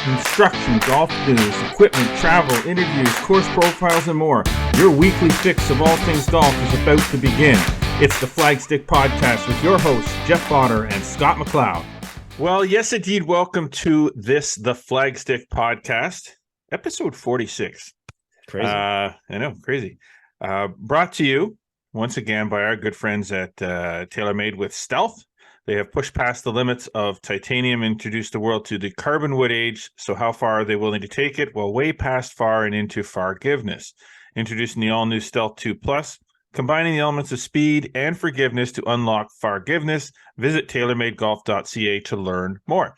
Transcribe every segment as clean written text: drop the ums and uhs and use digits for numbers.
Instruction, golf news, equipment, travel, interviews, course profiles, and more. Your weekly fix of all things golf is about to begin. It's the Flagstick Podcast with your hosts, Jeff Potter and Scott McLeod. Well, yes, indeed. Welcome to the Flagstick Podcast, episode 46. Crazy. I know, crazy. Brought to you once again by our good friends at TaylorMade with Stealth. They have pushed past the limits of titanium, introduced the world to the carbon wood age. So how far are they willing to take it? Well, way past far and into forgiveness. Introducing the all-new Stealth 2 Plus, combining the elements of speed and forgiveness to unlock forgiveness. Visit TaylorMadeGolf.ca to learn more.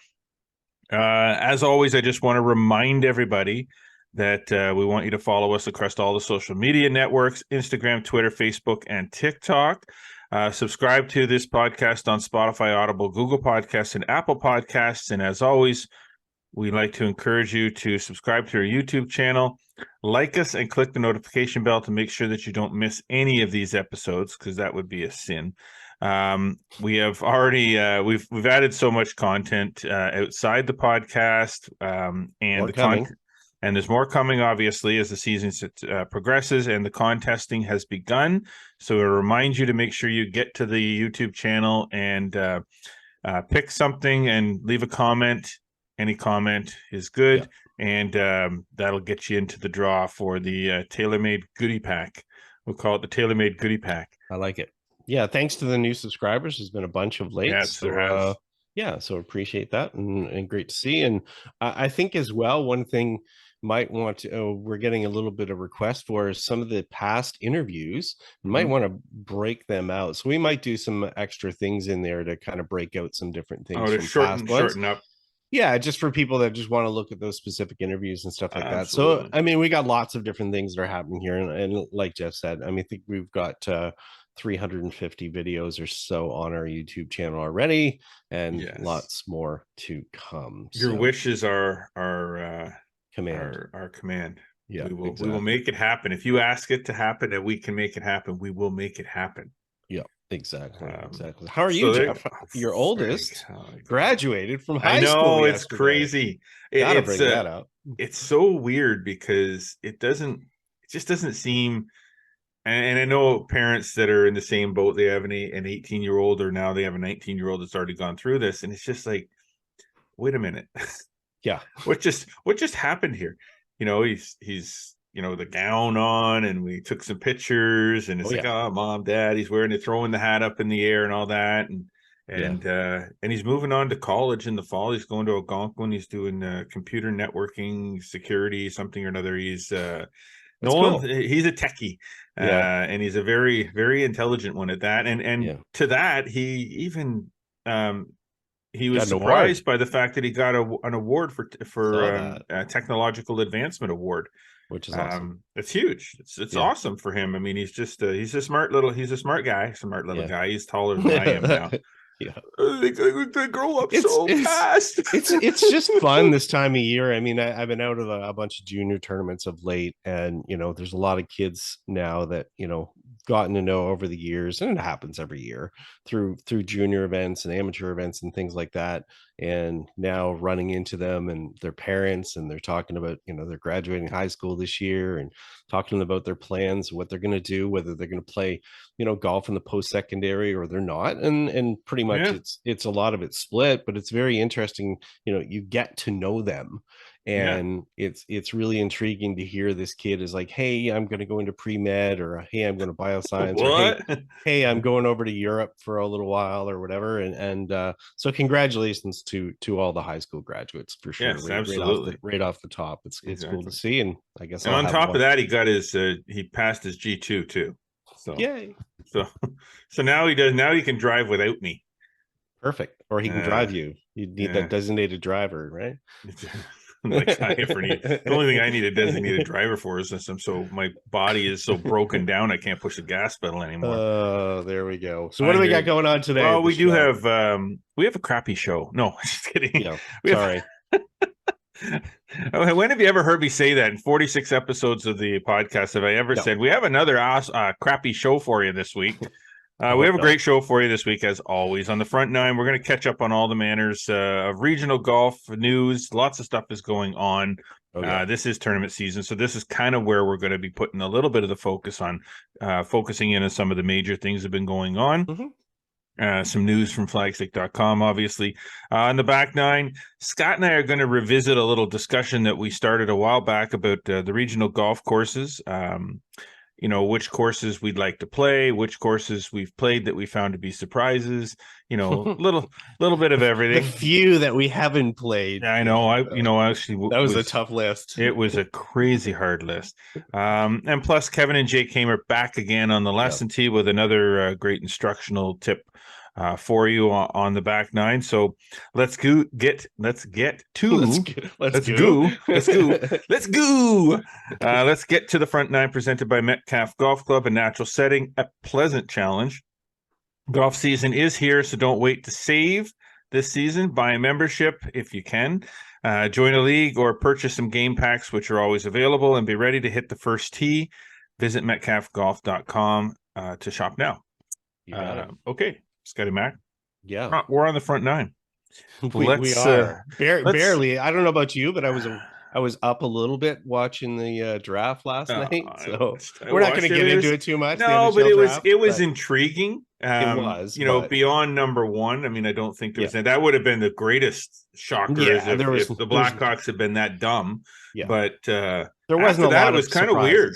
As always, I just want to remind everybody that we want you to follow us across all the social media networks, Instagram, Twitter, Facebook, and TikTok. Subscribe to this podcast on Spotify, Audible, Google Podcasts, and Apple Podcasts. And as always, we'd like to encourage you to subscribe to our YouTube channel, like us, and click the notification bell to make sure that you don't miss any of these episodes, because that would be a sin. We have already we've added so much content outside the podcast, and the content. And there's more coming, obviously, as the season progresses and the contesting has begun. So I remind you to make sure you get to the YouTube channel and pick something and leave a comment. Any comment is good. Yeah. And that'll get you into the draw for the TaylorMade goodie pack. We'll call it the TaylorMade goodie pack. I like it. Yeah, thanks to the new subscribers. There's been a bunch of late. Yes, there has. Yeah, so appreciate that and great to see. And I think as well, one thing might want to we're getting a little bit of request for some of the past interviews. Might want to break them out, so we might do some extra things in there to kind of break out some different things to shorten up. Yeah, just for people that just want to look at those specific interviews and stuff like Absolutely. That. So I mean, we got lots of different things that are happening here, and like Jeff said, I mean, I think we've got 350 videos or so on our YouTube channel already, and lots more to come. Your wishes are command. Our command. Yeah, we will make it happen. If you ask it to happen and we can make it happen, we will make it happen. Yeah, exactly. How are you, Jeff? Your oldest graduated from high school. I know, it's crazy. Gotta bring that out. It's so weird because it just doesn't seem. And I know parents that are in the same boat. They have an 18-year-old, or now they have a 19-year-old that's already gone through this, and it's just like, wait a minute. Yeah. What just happened here? You know, he's the gown on, and we took some pictures, and it's oh, mom, dad, he's wearing it, throwing the hat up in the air and all that. And he's moving on to college in the fall. He's going to Algonquin. He's doing computer networking, security, something or another. He's he's a techie. And he's a very, very intelligent one at that. And to that, he even he was surprised by the fact that he got an award for a technological advancement award, which is awesome. It's huge. It's awesome for him. I mean, he's a smart guy. He's taller than I am now. Yeah, they grow up so fast. It's just fun this time of year. I mean, I've been out of a bunch of junior tournaments of late, and there's a lot of kids now that gotten to know over the years, and it happens every year through junior events and amateur events and things like that. And now running into them and their parents, and they're talking about they're graduating high school this year, and talking to them about their plans, what they're going to do, whether they're going to play golf in the post-secondary or they're not, and pretty much it's a lot of it split, but it's very interesting. You get to know them, and it's really intriguing to hear this kid is like, hey, I'm going to go into pre-med, or hey, I'm going to bioscience, or hey, I'm going over to Europe for a little while, or whatever. And so congratulations to all the high school graduates, for sure. Yes, absolutely. Right off the top, it's cool to see. And I guess on top of that, he got his he passed his G2 too. So yay. So now he does. Now he can drive without me. Perfect. Or he can drive you. You need that designated driver, right? The only thing I need a designated driver for is since my body is so broken down, I can't push the gas pedal anymore. Oh, there we go. So what do we got going on today? Well, we do have a crappy show. No, just kidding. Sorry. When have you ever heard me say that in 46 episodes of the podcast? Have I ever said we have another crappy show for you this week? I We hope have a not. great show for you this week, as always. On the front nine, we're going to catch up on all the manners of regional golf news. Lots of stuff is going on. Oh yeah. This is tournament season, so this is kind of where we're going to be putting a little bit of the focus on, focusing in on some of the major things that have been going on. Some news from flagstick.com, obviously. On the back nine, Scott and I are going to revisit a little discussion that we started a while back about the regional golf courses. Which courses we'd like to play, which courses we've played that we found to be surprises, little bit of everything. The few that we haven't played. I know. Actually, that was a tough list. It was a crazy hard list. And plus, Kevin and Jake Hamer back again on the lesson tee with another great instructional tip for you on the back nine. So let's get to let's get to the front nine, presented by Metcalf Golf Club, a natural setting, a pleasant challenge. Golf season is here, so don't wait to save this season. Buy a membership if you can. Join a league or purchase some game packs, which are always available, and be ready to hit the first tee. Visit metcalfgolf.com to shop now. You got it. Okay, Scotty Mac. Yeah. We're on the front nine. We are. Barely. I don't know about you, but I was up a little bit watching the draft last night, so we're not going to get into it too much. No, but it was intriguing. It was, beyond number one. I mean, I don't think there was that would have been the greatest shocker if the Blackhawks had been that dumb. Yeah, but there wasn't a lot. It was kind of weird.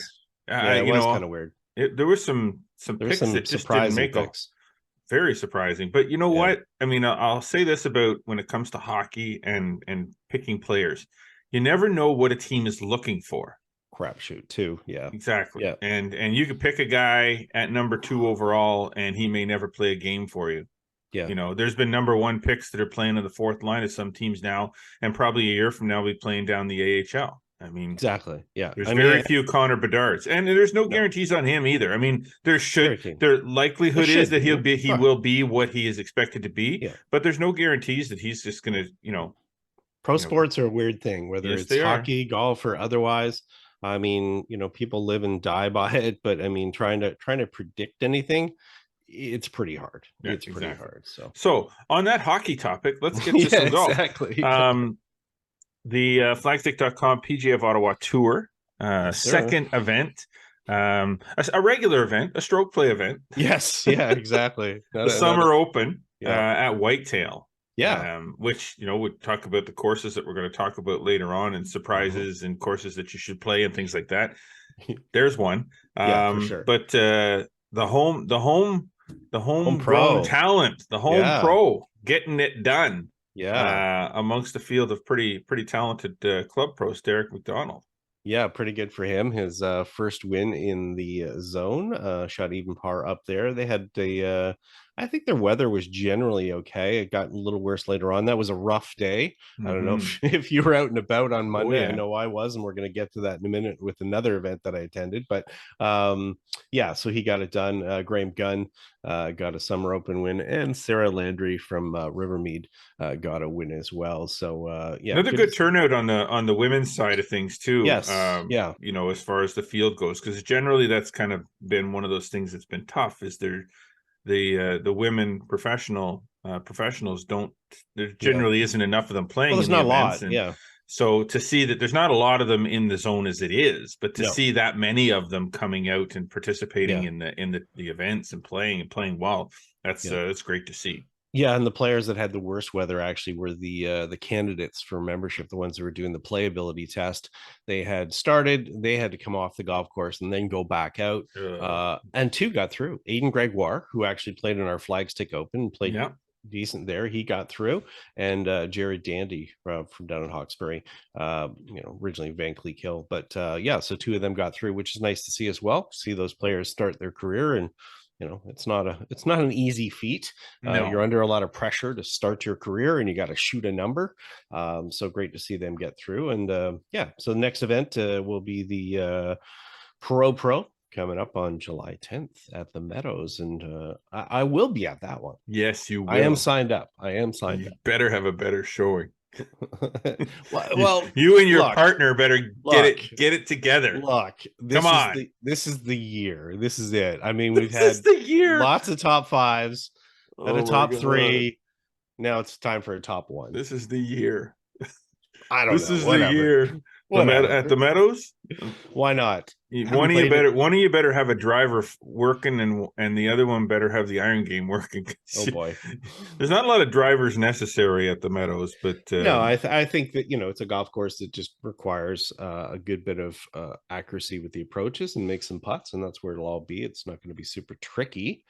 It was kind of weird. There was some picks that just didn't make picks. Very surprising. But you know what? I mean, I'll say this about when it comes to hockey and picking players. You never know what a team is looking for. Crapshoot too. Yeah, exactly. Yeah. And you could pick a guy at number 2 overall and he may never play a game for you. Yeah. There's been number 1 picks that are playing in the 4th line of some teams now, and probably a year from now, we'll be playing down the AHL. I mean, exactly. Yeah. There's very few Connor Bedards, and there's no guarantees on him either. I mean, their likelihood is that he will be what he is expected to be, but there's no guarantees that he's just going to, Pro sports are a weird thing, whether it's hockey, golf, or otherwise. I mean, people live and die by it, but I mean, trying to predict anything, it's pretty hard. It's pretty hard. So on that hockey topic, let's get to some golf. Exactly. The flagstick.com PGA of Ottawa Tour, second event, a regular event, a stroke play event. Yes. Yeah, exactly. The Summer Open at Whitetail. Yeah. Which, we'll talk about the courses that we're going to talk about later on, and surprises and courses that you should play and things like that. There's one. For sure. But the home pro talent, the home pro getting it done. Yeah. Amongst a field of pretty talented club pros, Derek McDonald. Yeah, pretty good for him. His first win in the zone, shot even par up there. They had I think their weather was generally okay. It got a little worse later on. That was a rough day. I don't know if you were out and about on Monday. I know I was, and we're going to get to that in a minute with another event that I attended. But so he got it done. Graham Gunn got a Summer Open win, and Sarah Landry from Rivermead got a win as well. So another good turnout on the women's side of things too. Yes. As far as the field goes, because generally that's kind of been one of those things that's been tough. Is the women professionals don't, there generally isn't enough of them playing. There's not a lot. So to see that there's not a lot of them in the zone as it is, but to see that many of them coming out and participating in the events and playing well, that's great to see. Yeah, and the players that had the worst weather actually were the candidates for membership, the ones that were doing the playability test. They had to come off the golf course and then go back out. And 2 got through. Aiden Gregoire, who actually played in our Flagstick Open, played decent there. He got through, and Jared Dandy from down in Hawkesbury, originally Van Cleek Hill, but so 2 of them got through, which is nice to see as well. See those players start their career, and it's not an easy feat. You're under a lot of pressure to start your career, and you got to shoot a number. So great to see them get through, and so the next event will be the Pro coming up on July 10th at the Meadows, and I will be at that one. Yes, you will. I am signed up. You better have a better showing. Well, You and your look, partner better look, get it together. look. Come on. This is the year. This is it. I mean, we've This is had the year. lots of top fives, and a Oh my top God. three. Now it's time for a top one. This is the year. I don't This know. is the Whatever. year. Whatever. At the Meadows. Why not? One Haven't of you played it. better have a driver working, and the other one better have the iron game working. Oh boy. There's not a lot of drivers necessary at the Meadows, but No, I think that it's a golf course that just requires a good bit of accuracy with the approaches and make some putts, and that's where it'll all be. It's not going to be super tricky,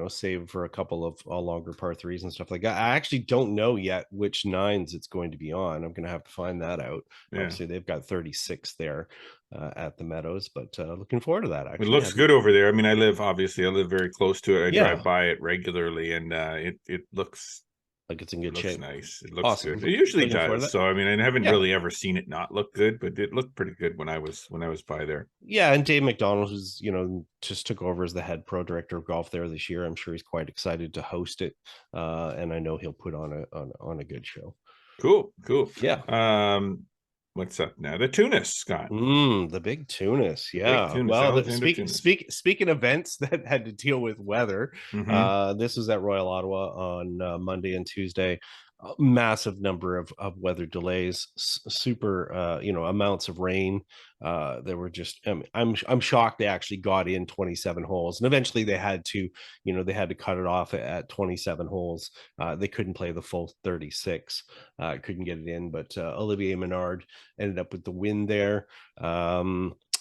save for a couple of longer par threes and stuff like that. I actually don't know yet which nines it's going to be on. I'm going to have to find that out. yeah. Obviously, they've got 36 there at the Meadows, but looking forward to that. It Actually, looks good over there. I mean, I live very close to it. I Yeah, drive by it regularly, and it looks like it's in good shape. nice. It looks Awesome. good. It usually Looking forward to does. that. So I mean, I haven't Yeah. really ever seen it not look good, but it looked pretty good when I was by there. Yeah, and Dave McDonald, who's just took over as the head pro director of golf there this year. I'm sure he's quite excited to host it, and I know he'll put on a good show. Cool. Yeah. What's up now? The Tunis, Scott. The big Tunis. Yeah. Big Tunis, Well, Tunis. speaking events that had to deal with weather, this was at Royal Ottawa on Monday and Tuesday. A massive number of weather delays, super amounts of rain. There were just I'm shocked they actually got in 27 holes, and eventually they had to cut it off at 27 holes. They couldn't play the full 36, couldn't get it in, but Olivier Menard ended up with the win there.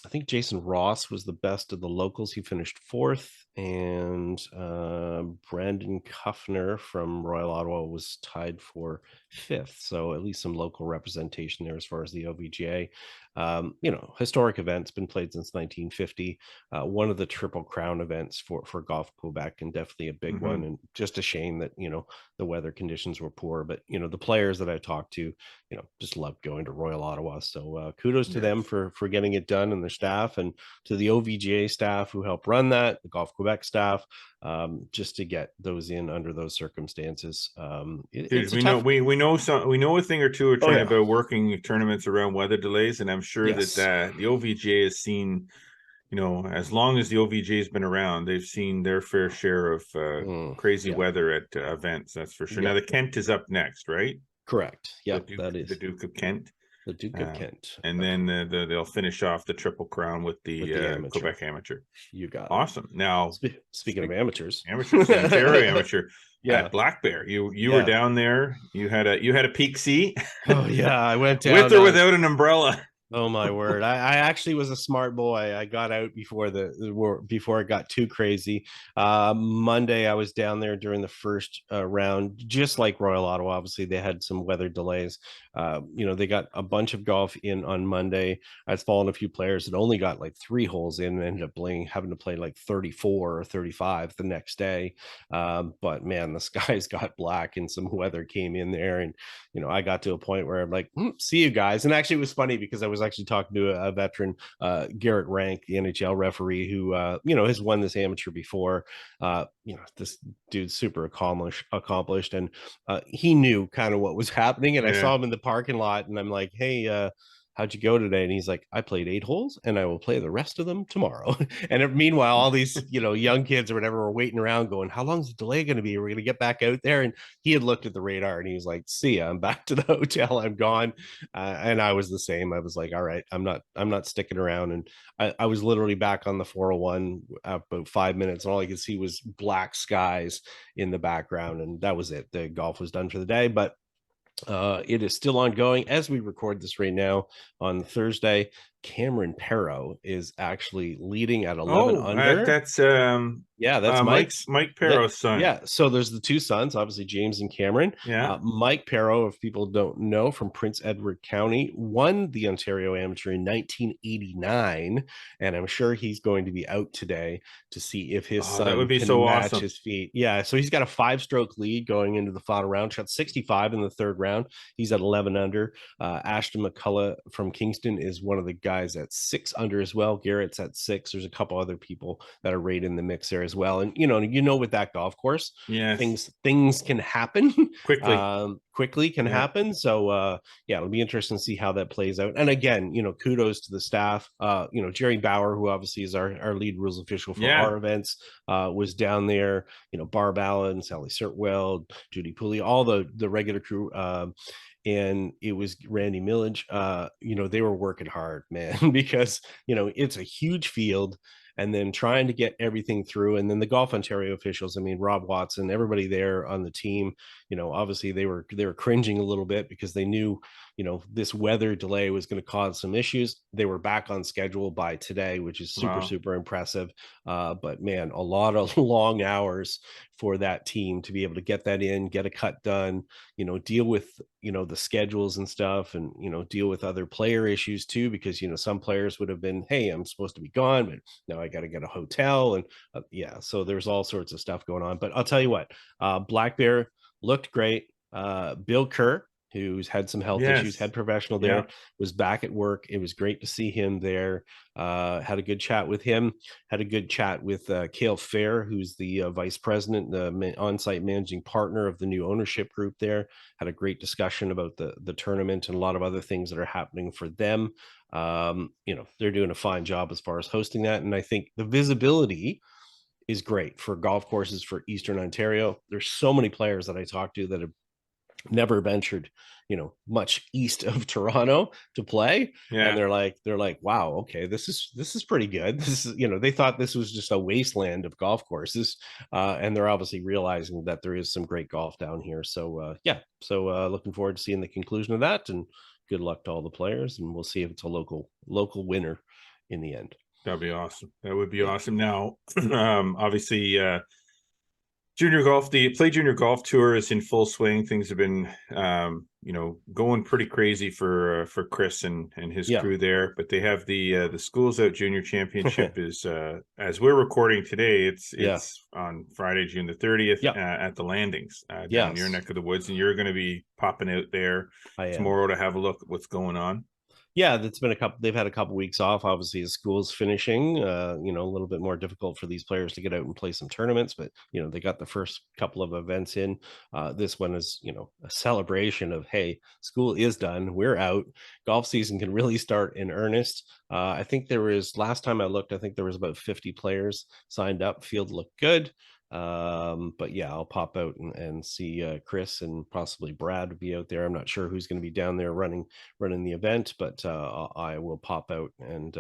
I think Jason Ross was the best of the locals. He finished fourth, and Brandon Kuffner from Royal Ottawa was tied for fifth. So at least some local representation there as far as the OVGA. Historic events, been played since 1950. One of the Triple Crown events for Golf Quebec, and definitely a big one. And just a shame that the weather conditions were poor. But the players that I talked to, just loved going to Royal Ottawa. So kudos to them for getting it done, and their staff, and to the OVGA staff who helped run that, the Golf Quebec staff, just to get those in under those circumstances. We know a thing or two about working tournaments around weather delays, and I'm sure that the OVGA has seen, as long as the OVGA has been around, they've seen their fair share of crazy weather at events. That's for sure. Now the Kent is up next, right? Correct. Yeah, that is the Duke of Kent. The Duke of Kent. And then they'll finish off the Triple Crown with the Quebec Amateur. You got it. Awesome. Now, speaking of amateurs, Ontario Amateur. Yeah, at Black Bear. You were down there. You had a peak seat. Oh yeah, I went down with or without an umbrella. Oh my word! I actually was a smart boy. I got out before it got too crazy. Monday, I was down there during the first round, just like Royal Ottawa. Obviously, they had some weather delays. They got a bunch of golf in on Monday. I'd fallen a few players that only got like 3 holes in, and ended up having to play like 34 or 35 the next day. But man, the skies got black, and some weather came in there, and I got to a point where I'm like, see you guys. And actually, it was funny because I was actually talking to a veteran, Garrett Rank, the NHL referee, who has won this amateur before. This dude's super accomplished, and he knew kind of what was happening. And I saw him in the parking lot, and I'm like, hey, how'd you go today? And he's like, I played 8 holes, and I will play the rest of them tomorrow. And meanwhile, all these young kids or whatever were waiting around going, how long is the delay going to be? We're going to get back out there. And he had looked at the radar, and he was like, see ya, I'm back to the hotel, I'm gone. And I was the same. I was like, all right, I'm not sticking around. And I was literally back on the 401 about 5 minutes, and all I could see was black skies in the background, and that was it. The golf was done for the day. But it is still ongoing as we record this right now on Thursday. Cameron Perro is actually leading at 11 under. That's Mike Perro's son. Yeah, so there's the 2 sons, obviously James and Cameron. Mike Perro, if people don't know, from Prince Edward County, won the Ontario Amateur in 1989, and I'm sure he's going to be out today to see if his son can match his feet. Yeah, so he's got a 5-stroke lead going into the final round. Shot 65 in the 3rd round. He's at 11 under. Ashton McCullough from Kingston is one of the guys at 6 under as well. Garrett's at 6. There's a couple other people that are right in the mix there as well. And with that golf course, Yes. things can happen Quickly. quickly can happen. So it'll be interesting to see how that plays out. And again, kudos to the staff. Jerry Bauer, who obviously is our lead rules official for our events, was down there. Barb Allen, Sally Sirtwell, Judy Pooley, all the regular crew. And it was Randy Millage. They were working hard, man, because it's a huge field, and then trying to get everything through. And then the Golf Ontario officials, I mean, Rob Watson, everybody there on the team, obviously they were cringing a little bit because they knew, this weather delay was going to cause some issues. They were back on schedule by today, which is super impressive. But man, a lot of long hours for that team to be able to get that in, get a cut done, deal with, the schedules and stuff, and, deal with other player issues too, because, some players would have been, hey, I'm supposed to be gone, but now I got to get a hotel. And so there's all sorts of stuff going on. But I'll tell you what, Black Bear looked great. Bill Kerr, who's had some health issues, head professional there, was back at work. It was great to see him there. Had a good chat with him. Had a good chat with Cale Fair, who's the vice president, the on-site managing partner of the new ownership group there. Had a great discussion about the tournament and a lot of other things that are happening for them. They're doing a fine job as far as hosting that. And I think the visibility is great for golf courses for Eastern Ontario. There's so many players that I talk to that have never ventured much east of Toronto to play, and they're like, wow, okay, this is pretty good. This is, they thought this was just a wasteland of golf courses, and they're obviously realizing that there is some great golf down here. So looking forward to seeing the conclusion of that, and good luck to all the players, and we'll see if it's a local winner in the end. That'd be awesome. That would be awesome. Now, obviously, junior golf, the Play Junior Golf Tour is in full swing. Things have been, going pretty crazy for Chris and his crew there. But they have the Schools Out Junior Championship is as we're recording today. It's on Friday, June the 30th at the Landings down your neck of the woods, and you're going to be popping out there tomorrow to have a look at what's going on. Yeah, they've had a couple weeks off. Obviously, the school's finishing, a little bit more difficult for these players to get out and play some tournaments, but, they got the first couple of events in. This one is, a celebration of, hey, school is done. We're out. Golf season can really start in earnest. I think last time I looked, I think there was about 50 players signed up. Field looked good. But I'll pop out and see Chris and possibly Brad be out there. I'm not sure who's going to be down there running the event, but I will pop out and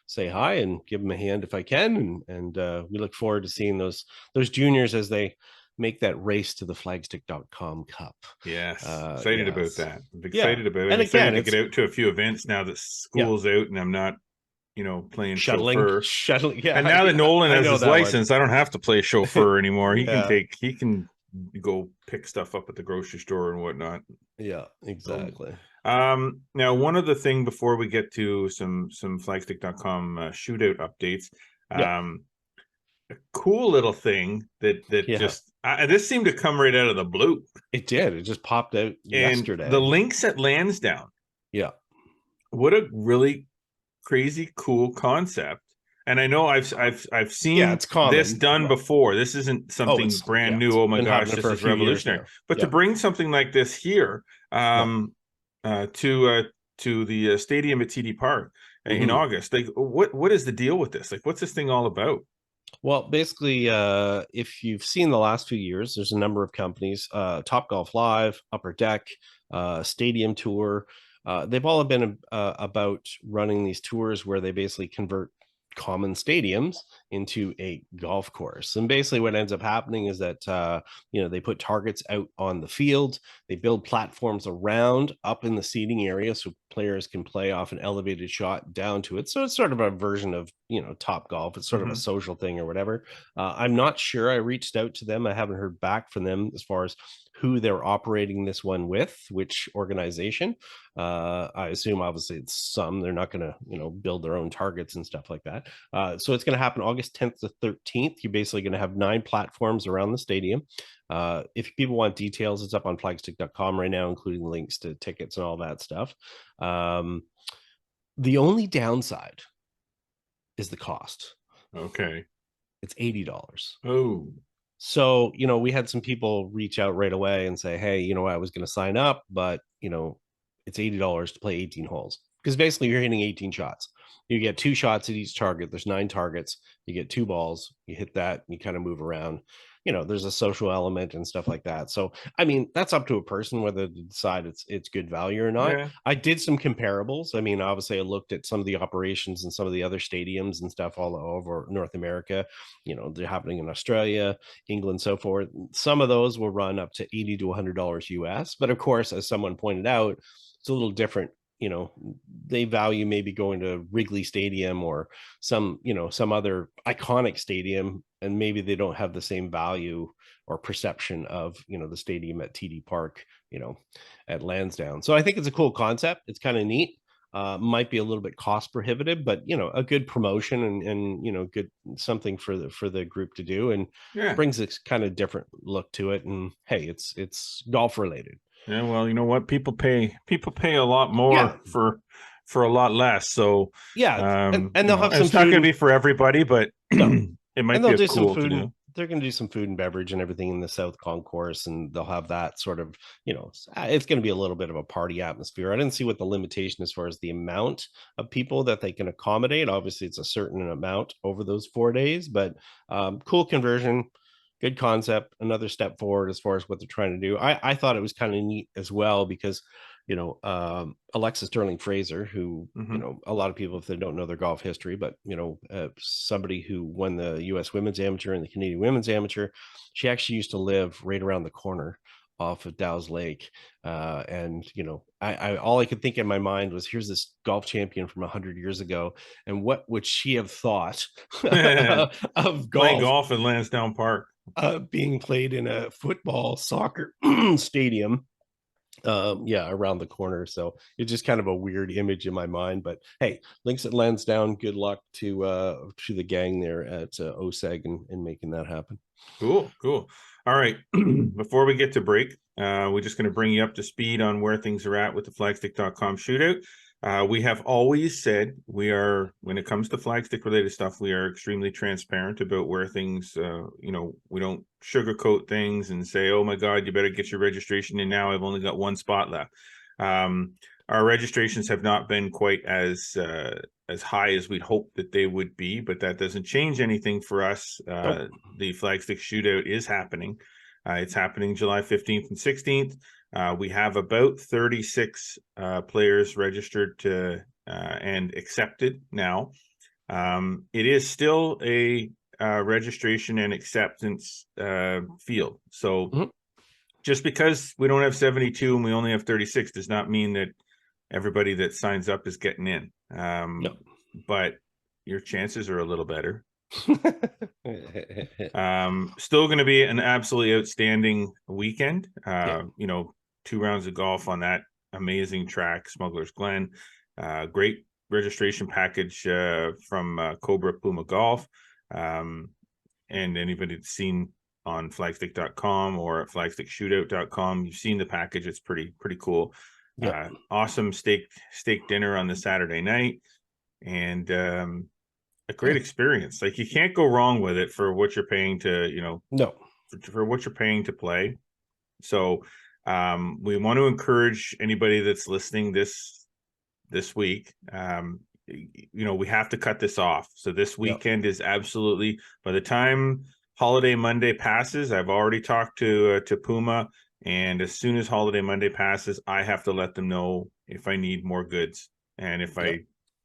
say hi and give them a hand if I can, and we look forward to seeing those juniors as they make that race to the flagstick.com cup. Yes, excited about that. I'm excited about it. And I'm excited to get out to a few events now that school's out and I'm not playing chauffeur. And now that Nolan has his license, I don't have to play chauffeur anymore. He can go pick stuff up at the grocery store and whatnot. Yeah, exactly. Now one other thing before we get to some flagstick.com shootout updates. A cool little thing that just this seemed to come right out of the blue. It did. It just popped out yesterday. The links at Lansdowne. Yeah. What a really crazy cool concept. And I know I've seen this done before. This isn't something brand new. Oh my gosh, this is revolutionary. But to bring something like this here to the stadium at TD Park in August, like what is the deal with this? Like, what's this thing all about? Well, basically, if you've seen the last few years, there's a number of companies, Top Golf Live, Upper Deck, Stadium Tour. They've all been about running these tours where they basically convert common stadiums into a golf course. And basically what ends up happening is that, they put targets out on the field. They build platforms around up in the seating area so players can play off an elevated shot down to it. So it's sort of a version of, Top Golf. It's sort of a social thing or whatever. I'm not sure. I reached out to them. I haven't heard back from them as far as who they're operating this one with, which organization. I assume obviously it's some. They're not going to, build their own targets and stuff like that. So it's going to happen August 10th to 13th. You're basically going to have 9 platforms around the stadium. If people want details, it's up on flagstick.com right now, including links to tickets and all that stuff. The only downside is the cost. Okay. It's $80. Oh, So, we had some people reach out right away and say, hey, I was going to sign up, but, it's $80 to play 18 holes. Because basically you're hitting 18 shots. You get 2 shots at each target. There's 9 targets. You get 2 balls. You hit that and you kind of move around. There's a social element and stuff like that. So, I mean, that's up to a person whether to decide it's good value or not. yeah. I did some comparables. I mean, obviously, I looked at some of the operations and some of the other stadiums and stuff all over North America. They're happening in Australia, England, so forth. Some of those will run up to $80 to $100 US. But of course, as someone pointed out, it's a little different. They value maybe going to Wrigley Stadium or some other iconic stadium, and maybe they don't have the same value or perception of the stadium at TD Park, at Lansdowne. So I think it's a cool concept. It's kind of neat. Might be a little bit cost prohibitive, but a good promotion and good something for the group to do, and Yeah. brings this kind of different look to it. And hey, it's golf related. Yeah, well, you know what? People pay a lot more Yeah, for a lot less. So, yeah, and they'll have some it's not food going to and be for everybody, but no, it and might they'll be a do some cool to food and do. they're going to do some food and beverage and everything in the South Concourse, and they'll have that sort of, it's going to be a little bit of a party atmosphere. I didn't see what the limitation as far as the amount of people that they can accommodate. Obviously, it's a certain amount over those 4 days, but cool conversion, good concept, another step forward as far as what they're trying to do. I thought it was kind of neat as well because Alexa Sterling Fraser, who Hmm. a lot of people, if they don't know their golf history, but somebody who won the U.S. Women's Amateur and the Canadian Women's Amateur, she actually used to live right around the corner off of Dow's Lake, and I all I could think in my mind was, here's this golf champion from 100 years ago, and what would she have thought of Playing golf golf in Lansdowne Park. being played in a football soccer stadium, yeah, around the corner. So it's just kind of a weird image in my mind. But hey, links at Lansdowne. Good luck to the gang there at OSEG and making that happen. Cool, cool. All right. Before we get to break, we're just going to bring you up to speed on where things are at with the flagstick.com shootout. We have always said when it comes to flagstick related stuff, we are extremely transparent about where things, we don't sugarcoat things and say, oh my God, you better get your registration in now. I've only got 1 spot left. Our registrations have not been quite as high as we'd hope that they would be, but that doesn't change anything for us. Nope. The Flagstick Shootout is happening. It's happening July 15th and 16th. We have about 36 players registered and accepted now. It is still a registration and acceptance field. So just because we don't have 72 and we only have 36 does not mean that everybody that signs up is getting in. No. But your chances are a little better. Still going to be an absolutely outstanding weekend. Yeah. 2 rounds of golf on that amazing track, Smuggler's Glen. Great registration package from Cobra Puma Golf. And anybody that's seen on flagstick.com or at flagstickshootout.com, you've seen the package. It's pretty cool. Yeah. Awesome steak dinner on the Saturday night, and a great experience. Like, you can't go wrong with it for what you're paying to, No. for what you're paying to play. So we want to encourage anybody that's listening this week. We have to cut this off. So this weekend is absolutely, by the time Holiday Monday passes, I've already talked to Puma, and as soon as Holiday Monday passes, I have to let them know if I need more goods, and if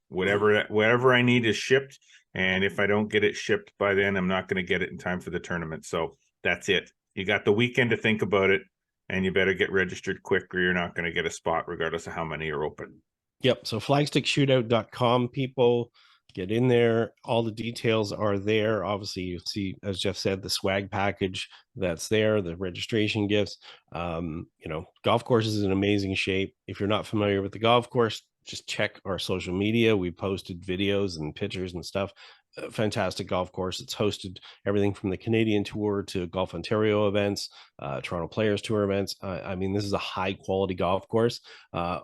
whatever I need is shipped, and if I don't get it shipped by then, I'm not going to get it in time for the tournament. So that's it. You got the weekend to think about it, and you better get registered quick, or you're not going to get a spot regardless of how many are open. Yep. So flagstickshootout.com, people, get in there. All the details are there. Obviously, you see, as Jeff said, the swag package that's there, the registration gifts. Golf course is in amazing shape. If you're not familiar with the golf course, just check our social media. We posted videos and pictures and stuff. a fantastic golf course. It's hosted everything from the Canadian Tour to Golf Ontario events, Toronto Players Tour events. I mean, this is a high quality golf course.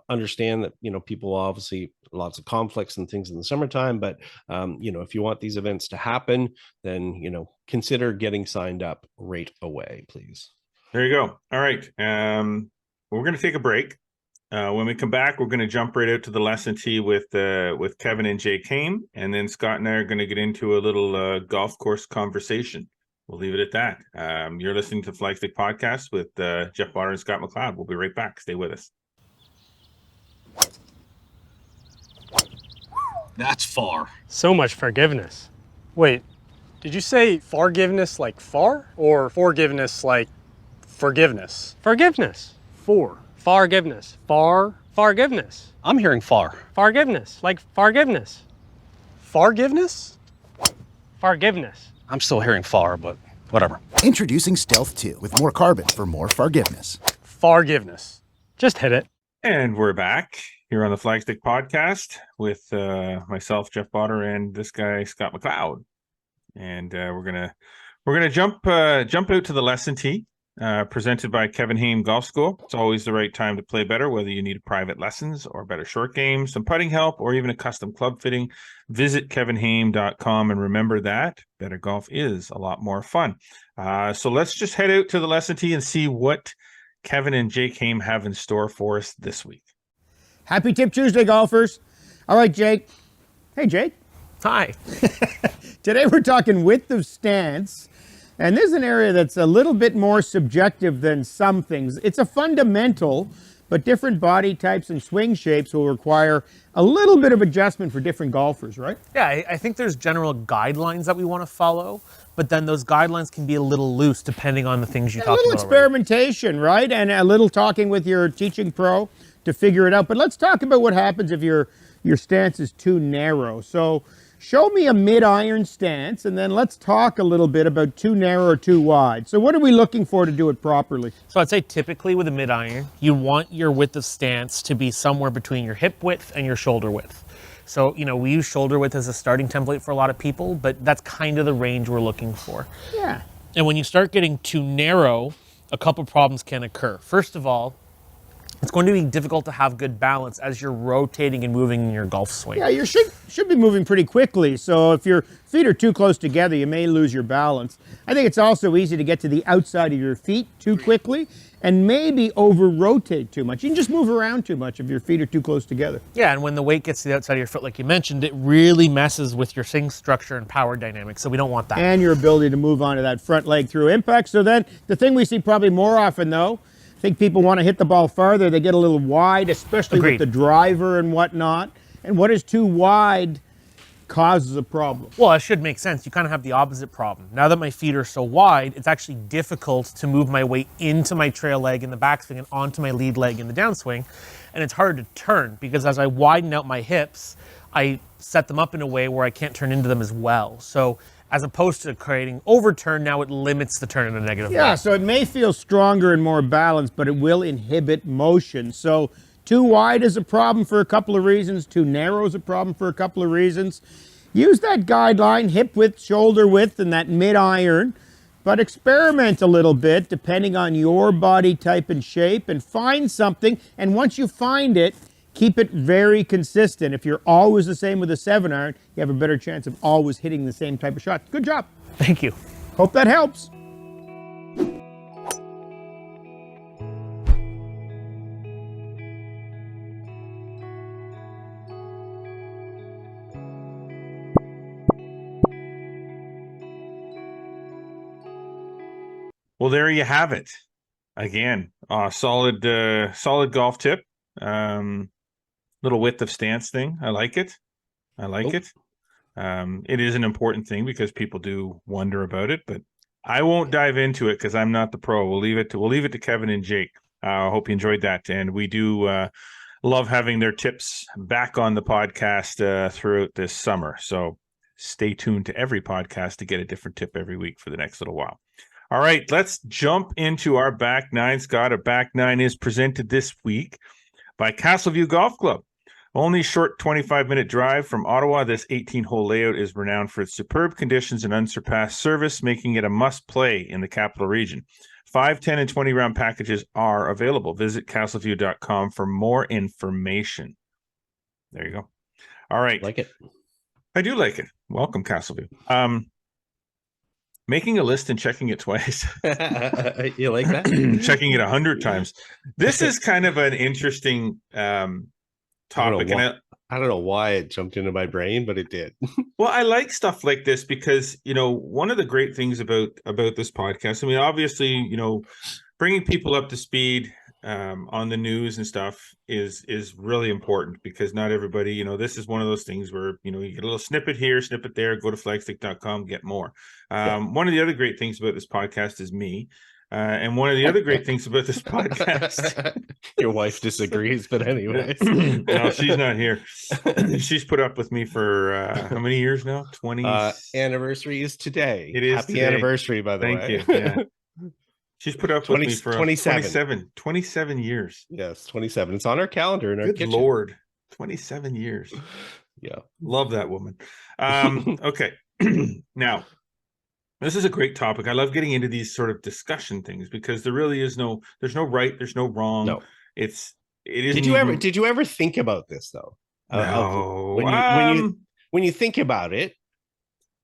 Understand that, people obviously lots of conflicts and things in the summertime, but if you want these events to happen, then consider getting signed up right away, please. There you go. All right. We're going to take a break. When we come back, we're going to jump right out to the lesson tee with Kevin and Jake Haim, and then Scott and I are going to get into a little golf course conversation. We'll leave it at that. You're listening to Flagstick Podcast with Jeff Potter and Scott McLeod. We'll be right back. Stay with us. That's far. So much forgiveness. Wait, did you say forgiveness like far, or forgiveness like forgiveness? Forgiveness. Forgiveness. Forgiveness. I'm hearing far. Forgiveness. Like forgiveness. Forgiveness? Forgiveness. I'm still hearing far, but whatever. Introducing Stealth 2 with more carbon for more forgiveness. Forgiveness. Just hit it. And we're back here on the Flagstick Podcast with myself, Jeff Potter, and this guy, Scott McLeod. And we're gonna jump out to the lesson tee. Presented by Kevin Haim Golf School. It's always the right time to play better, whether you need private lessons or better short games, some putting help, or even a custom club fitting. Visit kevinhaim.com and remember that better golf is a lot more fun. So let's just head out to the lesson tee and see what Kevin and Jake Haim have in store for us this week. Happy Tip Tuesday, golfers. All right, Jake. Hey, Jake. Hi. Today we're talking width of stance. And this is an area that's a little bit more subjective than some things. It's a fundamental, but different body types and swing shapes will require a little bit of adjustment for different golfers, right? Yeah, I think there's general guidelines that we want to follow, but then those guidelines can be a little loose depending on the things you talk about. A little experimentation, right? And a little talking with your teaching pro to figure it out. But let's talk about what happens if your stance is too narrow. So show me a mid-iron stance, and then let's talk a little bit about too narrow or too wide. So what are we looking for to do it properly? So I'd say typically with a mid-iron, you want your width of stance to be somewhere between your hip width and your shoulder width. So, we use shoulder width as a starting template for a lot of people, but that's kind of the range we're looking for. Yeah. And when you start getting too narrow, a couple problems can occur. First of all, it's going to be difficult to have good balance as you're rotating and moving in your golf swing. Yeah, you should be moving pretty quickly. So if your feet are too close together, you may lose your balance. I think it's also easy to get to the outside of your feet too quickly and maybe over-rotate too much. You can just move around too much if your feet are too close together. Yeah, and when the weight gets to the outside of your foot, like you mentioned, it really messes with your swing structure and power dynamics, so we don't want that. And your ability to move onto that front leg through impact. So then the thing we see probably more often, though, I think people want to hit the ball farther. They get a little wide, especially Agreed. with the driver and whatnot. And what is too wide causes a problem. Well, it should make sense. You kind of have the opposite problem. Now that my feet are so wide, it's actually difficult to move my weight into my trail leg in the backswing and onto my lead leg in the downswing. And it's hard to turn because as I widen out my hips, I set them up in a way where I can't turn into them as well. So as opposed to creating overturn, now it limits the turn in a negative way. Yeah, so it may feel stronger and more balanced, but it will inhibit motion. So too wide is a problem for a couple of reasons. Too narrow is a problem for a couple of reasons. Use that guideline, hip width, shoulder width, and that mid-iron, but experiment a little bit depending on your body type and shape and find something. And once you find it, keep it very consistent. If you're always the same with a 7-iron, you have a better chance of always hitting the same type of shot. Good job. Thank you. Hope that helps. Well, there you have it. Again, solid golf tip. Little width of stance thing. I like it. It is an important thing because people do wonder about it, but I won't dive into it because I'm not the pro. We'll leave it to Kevin and Jake. I hope you enjoyed that, and we do love having their tips back on the podcast throughout this summer. So stay tuned to every podcast to get a different tip every week for the next little while. All right, let's jump into our back nine. Scott, our back nine is presented this week by Castleview Golf Club. Only short 25-minute drive from Ottawa, this 18-hole layout is renowned for its superb conditions and unsurpassed service, making it a must-play in the capital region. 5, 10, and 20-round packages are available. Visit castleview.com for more information. There you go. All right. Like it. I do like it. Welcome, Castleview. Making a list and checking it twice. You like that? Checking it 100 times. This is kind of an interesting topic. I don't know why it jumped into my brain, but it did. Well, I like stuff like this because, one of the great things about this podcast, I mean, obviously, bringing people up to speed on the news and stuff is really important because not everybody, this is one of those things where, you get a little snippet here, snippet there, go to flagstick.com, get more. One of the other great things about this podcast is me. And one of the other great things about this podcast, your wife disagrees, but anyways, no, she's not here. She's put up with me for how many years now? 20. Anniversary is today. It is happy today. Anniversary, by the way. Thank you. Yeah. She's put up with me for 27 years. Yes, 27. It's on our calendar in our Good kitchen. Lord, 27 years. Yeah, love that woman. Okay, now. This is a great topic. I love getting into these sort of discussion things because there really is there's no right, there's no wrong. No. It is. Did you ever think about this though? No. When you think about it,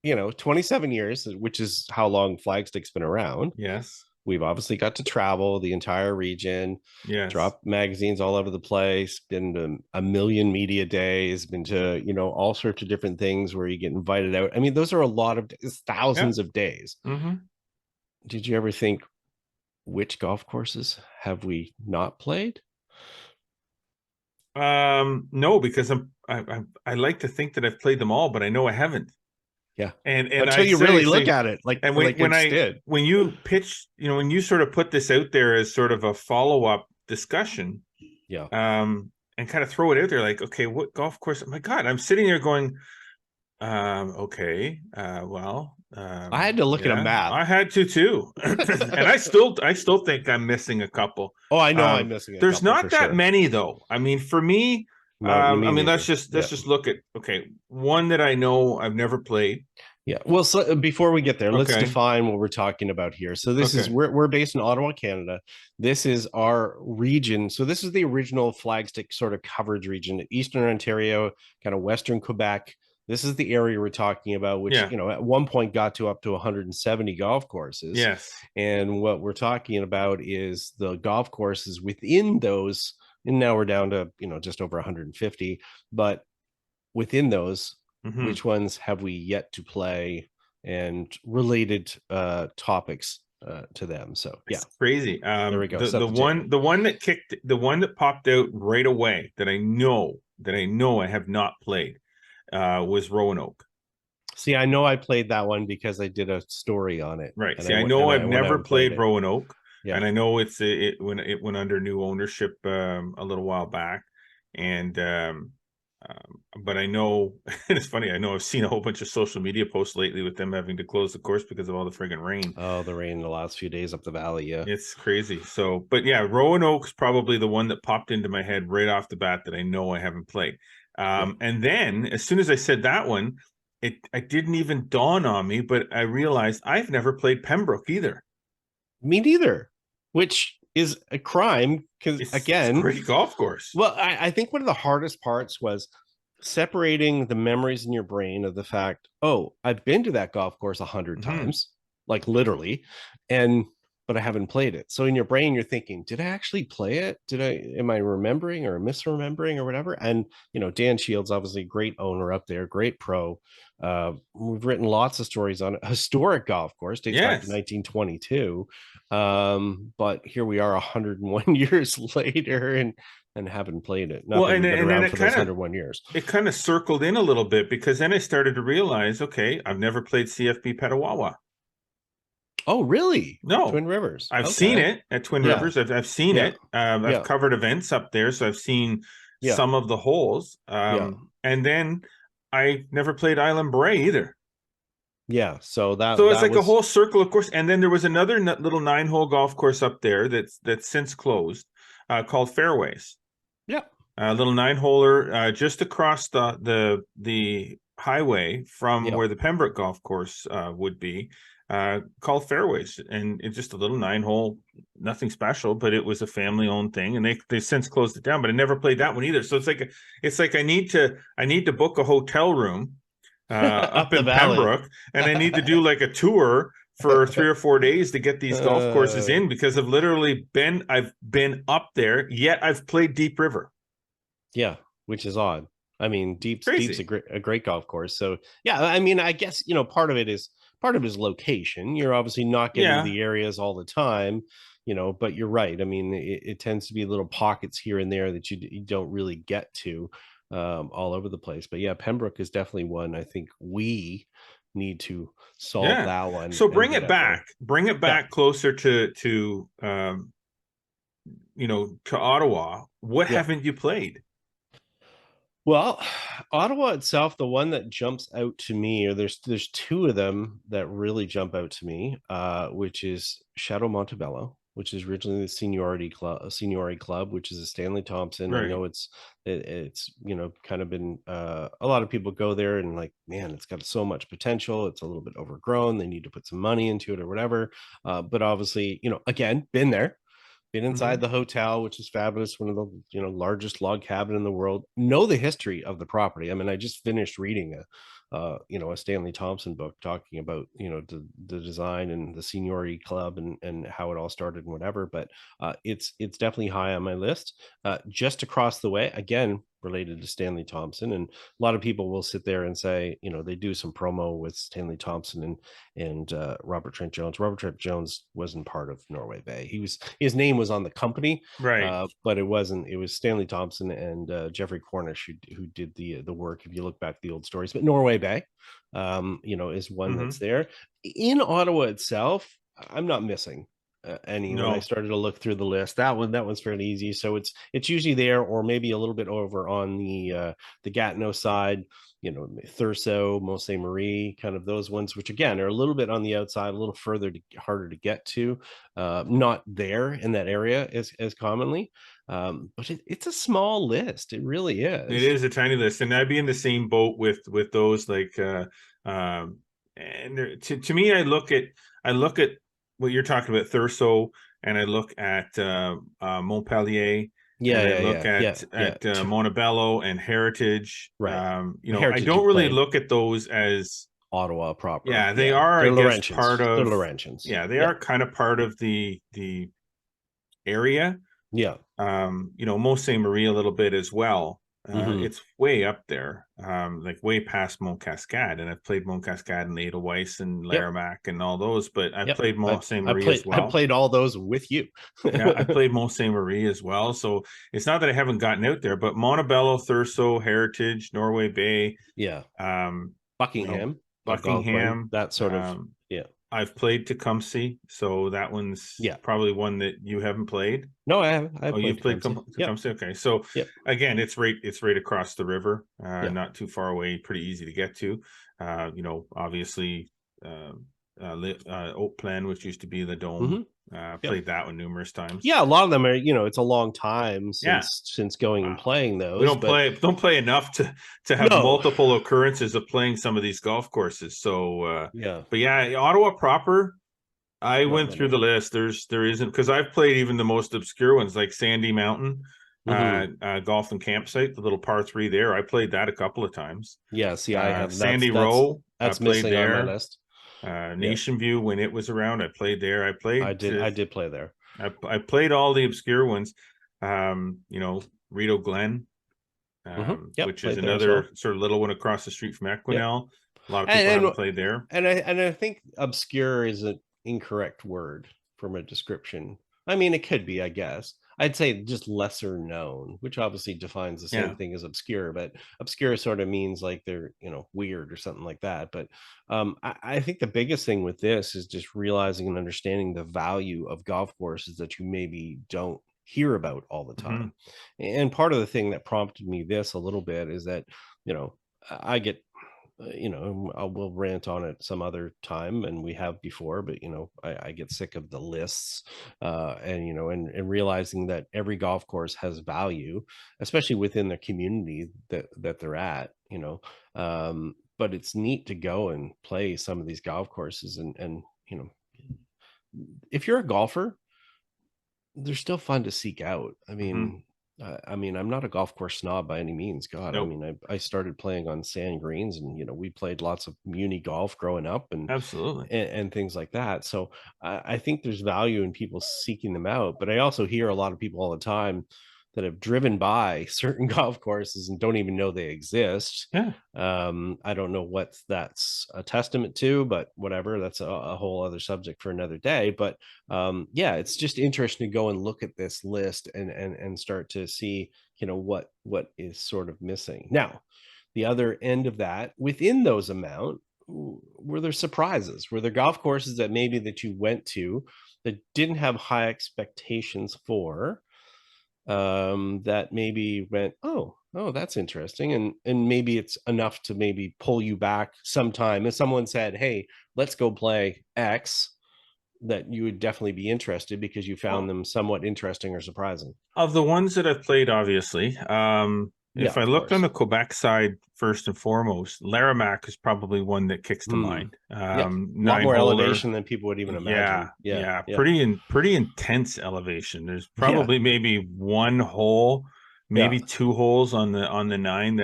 27 years, which is how long Flagstick's been around. Yes. We've obviously got to travel the entire region, drop magazines all over the place, been to a million media days, been to, all sorts of different things where you get invited out. I mean, those are a lot of thousands of days. Mm-hmm. Did you ever think, which golf courses have we not played? No, because I like to think that I've played them all, but I know I haven't. Yeah. And until you really look at it, when you pitch, when you sort of put this out there as sort of a follow-up discussion, and kind of throw it out there like, okay, what golf course? Oh my God, I'm sitting there going, okay, well, I had to look at a map. I had to too. And I still think I'm missing a couple. Oh, I know I'm missing there's not that many though. I mean, for me, let's just look at one that I know I've never played. Yeah. Well, so before we get there, let's define what we're talking about here. So this is we're based in Ottawa, Canada. This is our region. So this is the original Flagstick sort of coverage region, Eastern Ontario, kind of Western Quebec. This is the area we're talking about, which at one point got to up to 170 golf courses. Yes. And what we're talking about is the golf courses within those. And now we're down to, just over 150, but within those, which ones have we yet to play and related topics to them? So it's crazy. There we go. The one that popped out right away that I know I have not played was Roanoke. See, I know I played that one because I did a story on it. Right. See, I know I've never played Roanoke. Yeah. And I know it went under new ownership a little while back, and but I know, and it's funny, I know I've seen a whole bunch of social media posts lately with them having to close the course because of all the friggin' rain. Oh, the rain the last few days up the valley, yeah. It's crazy. So, but yeah, Roanoke's probably the one that popped into my head right off the bat that I know I haven't played. And then as soon as I said that one, it didn't even dawn on me, but I realized I've never played Pembroke either. Me neither. Which is a crime because, again, it's a great golf course. Well, I think one of the hardest parts was separating the memories in your brain of the fact, oh, I've been to that golf course 100 times, like literally, but I haven't played it. So in your brain, you're thinking, did I actually play it? Am I remembering or misremembering or whatever? And, Dan Shields, obviously great owner up there, great pro. We've written lots of stories on a historic golf course, dates back to 1922. But here we are 101 years later and haven't played it. Well, and then it for those 101 years. It kind of circled in a little bit because then I started to realize, okay, I've never played CFP Petawawa. Oh, really? No. Twin Rivers. I've seen it at Twin Rivers. I've seen it. I've covered events up there, so I've seen some of the holes. And then I never played Island Bray either. Yeah, so it's like a whole circle of course. And then there was another little 9-hole golf course up there that's since closed, called Fairways. Yeah. a little 9-holer just across the highway from Yep. where the Pembroke golf course would be, called Fairways, and it's just a little 9-hole, nothing special, but it was a family-owned thing, and they since closed it down. But I never played that one either. So it's like I need to book a hotel room up the in valley. Pembroke, and I need to do like a tour for 3 or 4 days to get these golf courses in, because I've been up there, yet I've played Deep River. Yeah, which is odd. I mean, Deep's Crazy. a great golf course. So yeah, I mean, I guess, you know, part of it is location. You're obviously not getting Yeah. the areas all the time, you know, but you're right. I mean, it tends to be little pockets here and there that you don't really get to all over the place. But yeah, Pembroke is definitely one I think we need to solve that one. So and bring get it out there. back. Bring it back closer to to Ottawa. What Yeah. haven't you played? Well, Ottawa itself, the one that jumps out to me, or there's two of them that really jump out to me, which is Shadow Montebello, which is originally the seniority club, which is a Stanley Thompson. I Right. know it's you know, kind of been a lot of people go there and like, man, it's got so much potential. It's a little bit overgrown. They need to put some money into it or whatever. But obviously, you know, again, been inside the hotel, which is fabulous, one of the, you know, largest log cabin in the world. Know the history of the property. I mean, I just finished reading you know, a Stanley Thompson book talking about, you know, the design and the seniority club and how it all started and whatever. But it's definitely high on my list. Just across the way, again, related to Stanley Thompson, and a lot of people will sit there and say, you know, they do some promo with Stanley Thompson and Robert Trent Jones. Robert Trent Jones wasn't part of Norway Bay. His name was on the company, Right. but it wasn't. It was Stanley Thompson and Jeffrey Cornish who did the work. If you look back at the old stories, but Norway Bay, you know, is one that's there. In Ottawa itself, I'm not missing any. When I started to look through the list, that one's fairly easy. So it's usually there, or maybe a little bit over on the Gatineau side, you know, Thurso, Mont Saint Marie, kind of those ones, which again are a little bit on the outside, a little harder to get to, not there in that area as commonly. But it's a small list. It really is. It is a tiny list, and I'd be in the same boat with those. Like, and to me, I look at what you're talking about, Thurso, and I look at Montpellier. At Montebello and Heritage. Right. You know, Heritage I don't really look at those as Ottawa proper. Yeah, they are. They're I guess part of. They're Laurentians. Yeah, they are kind of part of the area. Yeah. You know, Mont Saint Marie a little bit as well. It's way up there, like way past Mont Cascade, and I've played Mont Cascade and Edelweiss and Larimac and all those, but I've played Mont Saint Marie as well. I played all those with you. Yeah, I played Mont Saint Marie as well, so it's not that I haven't gotten out there, but Montebello, Thurso, Heritage, Norway Bay, Buckingham, that sort of. I've played Tecumseh, so that one's probably one that you haven't played. No, I haven't. You've played Tecumseh. Okay, so again, it's right across the river, not too far away, pretty easy to get to. You know, obviously, Oak Plan, which used to be the Dome. Played that one numerous times. Yeah, a lot of them are, you know, it's a long time since going and playing those. We don't play enough to have multiple occurrences of playing some of these golf courses. So but yeah, Ottawa proper. I went through the list. There isn't, because I've played even the most obscure ones like Sandy Mountain Golf and Campsite, the little par 3 there. I played that a couple of times. Yeah, see, I have Sandy Row. That's missing on my list. Nation View, when it was around, I played there. I did play there. I played all the obscure ones. You know, Rideau Glen, which is another sort of little one across the street from Equinel. A lot of people haven't played there. And I think obscure is an incorrect word from a description. I mean, it could be, I guess. I'd say just lesser known, which obviously defines the same thing as obscure, but obscure sort of means like they're, you know, weird or something like that. But I think the biggest thing with this is just realizing and understanding the value of golf courses that you maybe don't hear about all the time. And part of the thing that prompted me this a little bit is that, you know, I get we'll rant on it some other time, and we have before, but I get sick of the lists, and realizing that every golf course has value, especially within the community that they're at, but it's neat to go and play some of these golf courses, and if you're a golfer, they're still fun to seek out. I'm not a golf course snob by any means. God, Nope. I started playing on sand greens, and we played lots of muni golf growing up, and Absolutely. and things like that. So I think there's value in people seeking them out. But I also hear a lot of people all the time that have driven by certain golf courses and don't even know they exist. Yeah. I don't know what that's a testament to, but whatever, that's a whole other subject for another day. But yeah, it's just interesting to go and look at this list and start to see what is sort of missing. Now, the other end of that, within those amount, were there surprises? Were there golf courses that maybe that you went to that didn't have high expectations for, that maybe went, oh, that's interesting, and maybe it's enough to maybe pull you back sometime if someone said, hey, let's go play X, that you would definitely be interested because you found them somewhat interesting or surprising? Of the ones that I've played, obviously, if I looked on the Quebec side first and foremost, Larimac is probably one that kicks to mind. A lot more elevation than people would even imagine. Yeah. Pretty intense elevation. There's probably maybe one hole, maybe two holes on the 9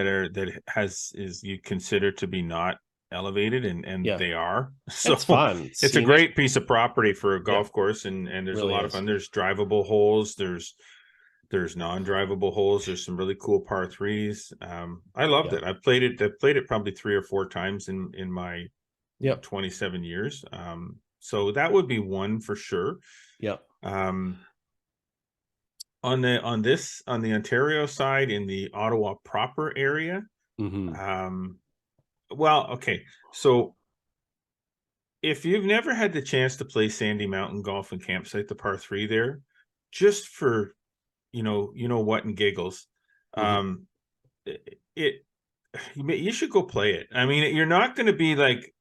is you consider to be not elevated, and they are. So it's fun. It's a great piece of property for a golf course, and there's really a lot of fun. There's drivable holes, there's non-drivable holes, there's some really cool par 3s. I loved it. I've played it probably 3 or 4 times in my 27 years. So that would be one for sure. On the Ontario side, in the Ottawa proper area, well, okay, so if you've never had the chance to play Sandy Mountain Golf and Campsite, the par 3 there, just for what and giggles, you should go play it. I mean, you're not going to be like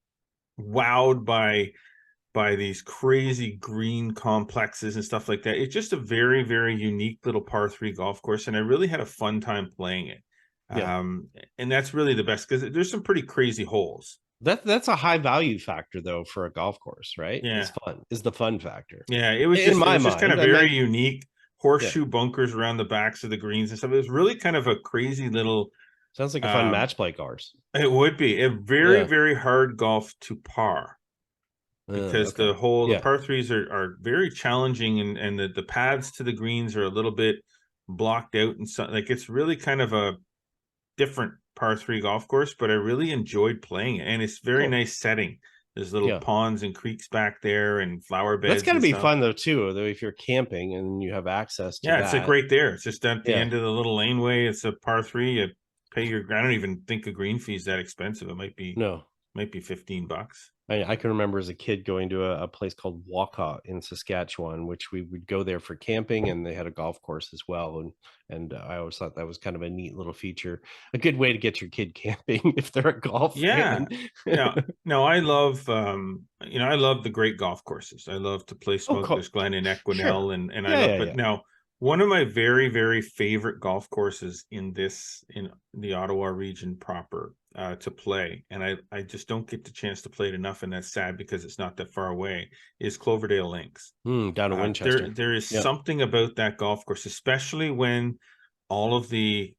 wowed by these crazy green complexes and stuff like that. It's just a very, very unique little par 3 golf course, and I really had a fun time playing it. And that's really the best, because there's some pretty crazy holes. That's a high value factor though for a golf course, right? Yeah, it's fun. Is the fun factor. Yeah, it was just kind of very unique. Horseshoe bunkers around the backs of the greens and stuff. It was really kind of a crazy little. Sounds like a fun match play course. It would be a very, very hard golf to par, because the par 3s are very challenging, and the paths to the greens are a little bit blocked out, and so like it's really kind of a different par 3 golf course, but I really enjoyed playing it, and it's very nice setting. There's little ponds and creeks back there and flower beds. That's got to be fun though too, though, if you're camping and you have access to it's like right there. It's just at the end of the little laneway. It's a par 3. You pay I don't even think a green fee is that expensive. It might be $15. I can remember as a kid going to a place called Walcott in Saskatchewan, which we would go there for camping, and they had a golf course as well. And I always thought that was kind of a neat little feature, a good way to get your kid camping if they're a golf fan. No, I love I love the great golf courses. I love to play Smuggler's Glen and Equinell, and I love. But now, one of my very, very favorite golf courses in the Ottawa region proper to play, and I just don't get the chance to play it enough, and that's sad because it's not that far away, is Cloverdale Links. Down in Winchester. There is something about that golf course, especially when all of the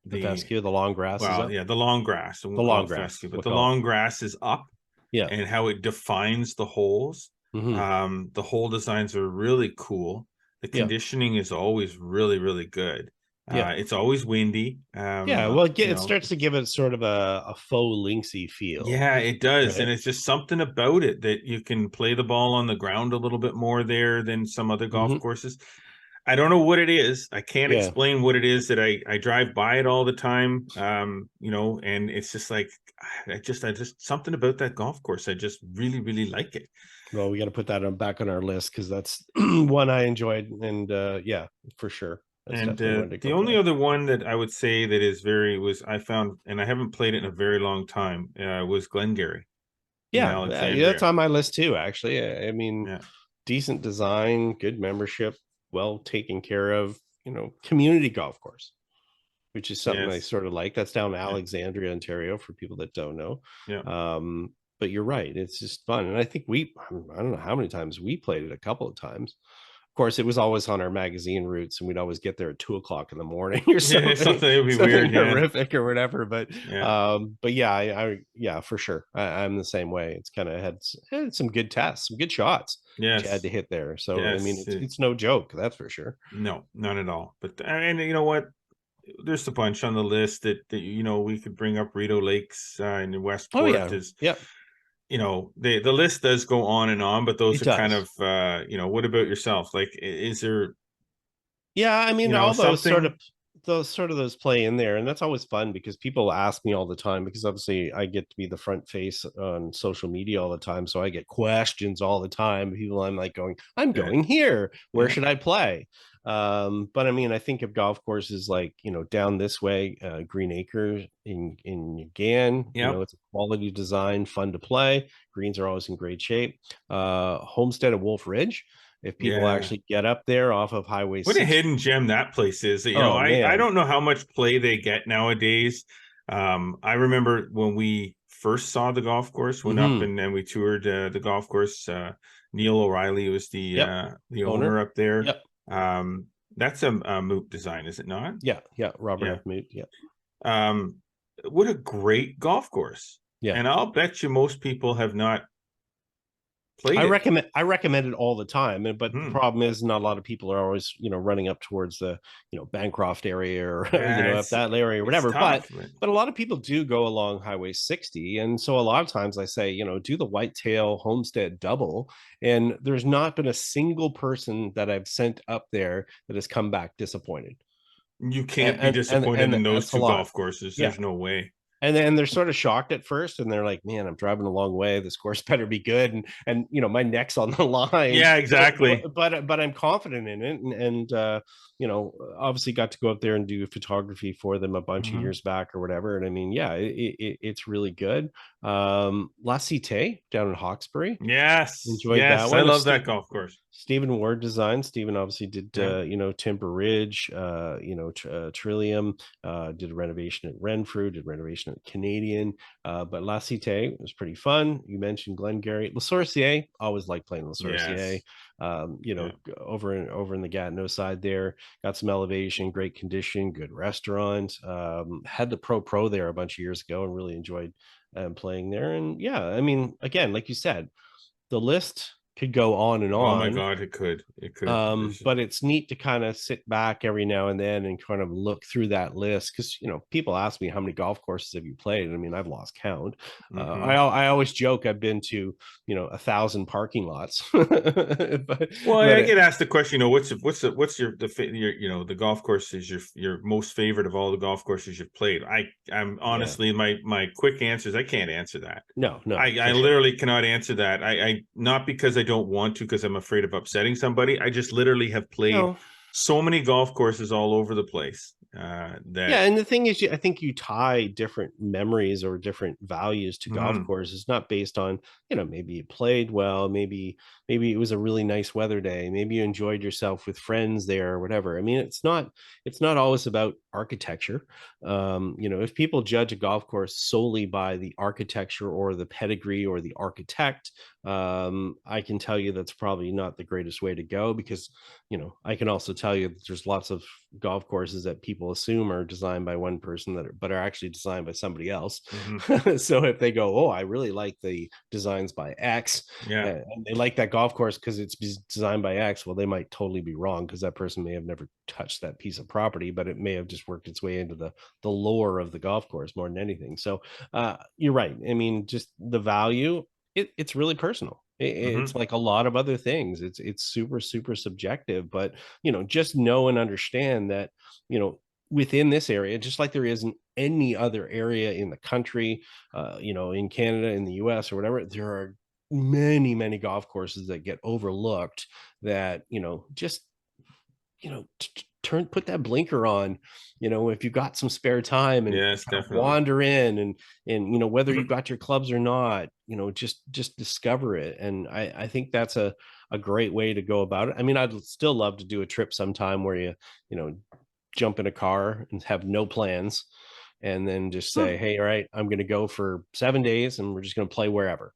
fescue, the long grass. The long grass. The long grass. Fescue, but the long grass is up. And how it defines the holes. The hole designs are really cool. The conditioning is always really, really good. It's always windy. It starts to give it sort of a faux linksy feel. Yeah, it does. Right? And it's just something about it that you can play the ball on the ground a little bit more there than some other golf courses. I don't know what it is. I can't explain what it is that I drive by it all the time. And it's just like, I just something about that golf course. I just really, really like it. Well, we got to put that back on our list, because that's one I enjoyed, and for sure. That's And definitely one to the go only play. other one that I would say that is I found, and I haven't played it in a very long time, was Glengarry in Yeah, that's Alexandria. on my list too, actually. I mean, Yeah. decent design, good membership, well taken care of, community golf course, which is something I Yes. sort of like. That's down in Yeah. Alexandria, Ontario, for people that don't know. Yeah. But you're right, it's just fun. And I think I don't know how many times we played it, a couple of times. Of course, it was always on our magazine routes, and we'd always get there at 2 o'clock in the morning or something, something would be something weird. Yeah. horrific or whatever. But Yeah. yeah, yeah, for sure. I'm the same way. It's kind of had some good tests, some good shots that you had Yes. to hit there. So I mean, Yes. it's no joke, that's for sure. No, not at all. But and you know what? There's a bunch on the list that we could bring up. Rideau Lakes in Oh Westport yeah, is, yeah, the list does go on and on, but those it are kind does. of what about yourself? Like, is there Yeah, I mean, all something? those play in there, and that's always fun because people ask me all the time, because obviously I get to be the front face on social media all the time, so I get questions all the time. People, I'm like I'm Yeah. going here. Where Yeah. should I play? But I mean, I think of golf courses like down this way, Green Acres in Gan. Yep. It's a quality design, fun to play. Greens are always in great shape. Homestead of Wolf Ridge. If people Yeah. actually get up there off of Highway What a 60. hidden gem that place is. Oh, I man. don't know how much play they get nowadays. I remember when we first saw the golf course, went up Mhm. and we toured the golf course. Neil O'Reilly was Yep. the Owner. owner up there. Yep. That's a Moot design, is it not? Yeah. Robert Yeah. F. Moot. Yeah. Um, what a great golf course. Yeah. And I'll bet you most people have not played I it. recommend it all the time, but the Hmm. problem is not a lot of people are always running up towards the Bancroft area or Yeah, up that area or it's whatever. tough. But a lot of people do go along Highway 60, and so a lot of times I say do the Whitetail Homestead double, and there's not been a single person that I've sent up there that has come back disappointed. You can't be disappointed in those That's a two lot. golf courses. Yeah. There's no way. And then they're sort of shocked at first, and they're like, "Man, I'm driving a long way. This course better be good." And my neck's on the line. Yeah, exactly. But I'm confident in it, and obviously got to go up there and do photography for them a bunch of Mhm. years back or whatever. And I mean, yeah, it's really good. La Cité down in Hawkesbury. Yes. Enjoyed that Yes. I one. love that golf course. Stephen Ward design. Stephen obviously did, Yeah. Timber Ridge, Trillium, did a renovation at Renfrew, did renovation at Canadian, but La Cité was pretty fun. You mentioned Glengarry. Le Sorcier, always like playing Le Sorcier. Yes. Yeah. Over in the Gatineau side there, got some elevation, great condition, good restaurant. Had the Pro there a bunch of years ago and really enjoyed playing there. And yeah, I mean, again, like you said, the list could go on and Oh my on. God, it could. It could. But it's neat to kind of sit back every now and then and kind of look through that list, because people ask me, how many golf courses have you played? I mean, I've lost count. Mhm. I always joke I've been to 1,000 parking lots. Well, I get asked the question, what's your the golf course is your most favorite of all the golf courses you've played? I'm honestly, my quick answer is I can't answer that. No, I for sure. literally cannot answer that. I not because I don't want to, because I'm afraid of upsetting somebody. I just literally have played No. so many golf courses all over the place that Yeah, and the thing is, I think you tie different memories or different values to golf Mhm. courses, not based on, maybe you played well, maybe it was a really nice weather day, maybe you enjoyed yourself with friends there or whatever. I mean, it's not always about architecture. If people judge a golf course solely by the architecture or the pedigree or the architect, I can tell you that's probably not the greatest way to go, because I can also tell you that there's lots of golf courses that people assume are designed by one person but are actually designed by somebody else. Mhm. So if they go, "Oh, I really like the designs by X," Yeah. and they like that golf course because it's designed by X, well, they might totally be wrong, because that person may have never touched that piece of property, but it may have just worked its way into the lore of the golf course more than anything. So you're right. I mean, just the value, it's really personal. It's Mhm. like a lot of other things. It's super, super subjective, but just know and understand that, within this area, just like there isn't any other area in the country, in Canada, in the US or whatever, there are many, many golf courses that get overlooked that, just, put that blinker on, if you've got some spare time, and Yes, kind of definitely. wander in, and whether you've got your clubs or not, just discover it. And I think that's a great way to go about it. I mean, I'd still love to do a trip sometime where you jump in a car and have no plans, and then just say, hey, all right, I'm going to go for 7 days and we're just going to play wherever.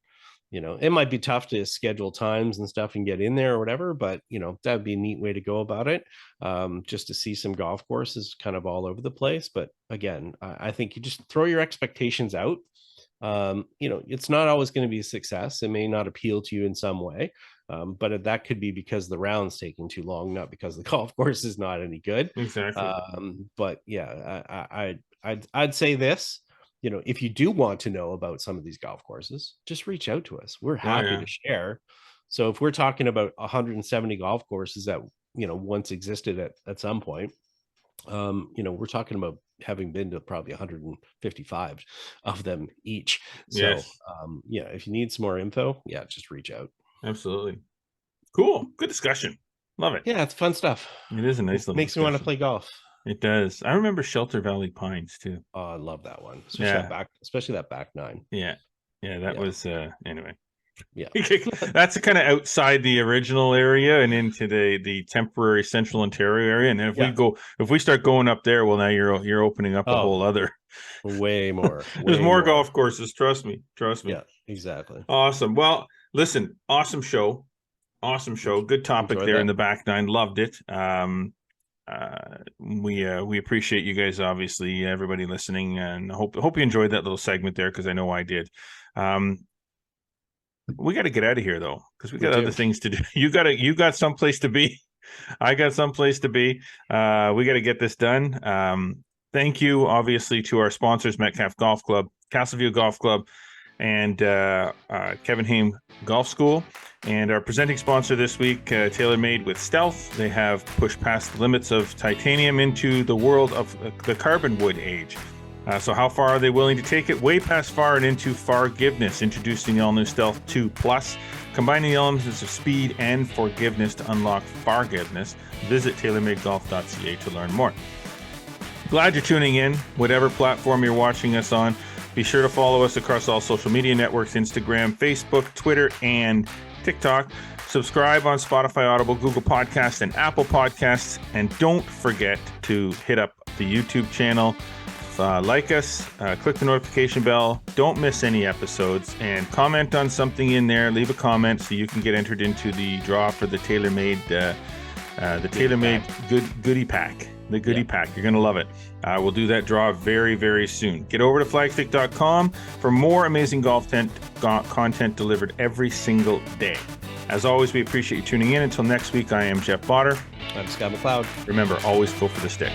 It might be tough to schedule times and stuff and get in there or whatever, but that'd be a neat way to go about it. Just to see some golf courses kind of all over the place. But again, I think you just throw your expectations out. It's not always going to be a success. It may not appeal to you in some way. But that could be because the round's taking too long, not because the golf course is not any good. Exactly. But yeah, I'd say this. If you do want to know about some of these golf courses, just reach out to us. We're happy to share. So if we're talking about 170 golf courses that once existed at some point, we're talking about having been to probably 155 of them each. So if you need some more info, just reach out. Absolutely. Cool. Good discussion. Love it. Yeah, it's fun stuff. It is a nice little Makes me want to play golf. It does. I remember Shelter Valley Pines too. Oh, I love that one. Especially that back nine. Yeah. That was anyway. Yeah. That's kind of outside the original area and into the temporary Central Ontario area. And if we start going up there, well, now you're opening up a whole other way more. There's more golf courses. Trust me. Yeah, exactly. Awesome. Well, listen, awesome show. Good topic there in the back nine. Loved it. We appreciate you guys, obviously, everybody listening, and hope you enjoyed that little segment there, because I know I did. We got to get out of here though, because we got other things to do. You got someplace to be. I got someplace to be. We got to get this done. Thank you, obviously, to our sponsors, Metcalf Golf Club, Castleview Golf Club, and Kevin Haim Golf School. And our presenting sponsor this week, TaylorMade with Stealth. They have pushed past the limits of titanium into the world of the carbon wood age. So how far are they willing to take it? Way past far and into forgiveness. Introducing the all-new Stealth 2 Plus, combining the elements of speed and forgiveness to unlock forgiveness. Visit TaylorMadeGolf.ca to learn more. Glad you're tuning in, whatever platform you're watching us on. Be sure to follow us across all social media networks, Instagram, Facebook, Twitter, and TikTok. Subscribe on Spotify, Audible, Google Podcasts, and Apple Podcasts. And don't forget to hit up the YouTube channel. Like us, click the notification bell. Don't miss any episodes, and comment on something in there. Leave a comment so you can get entered into the draw for the TaylorMade, goodie pack. The goodie pack. You're going to love it. We'll do that draw very, very soon. Get over to flagstick.com for more amazing golf content delivered every single day. As always, we appreciate you tuning in. Until next week, I am Jeff Botter. I'm Scott McLeod. Remember, always go for the stick.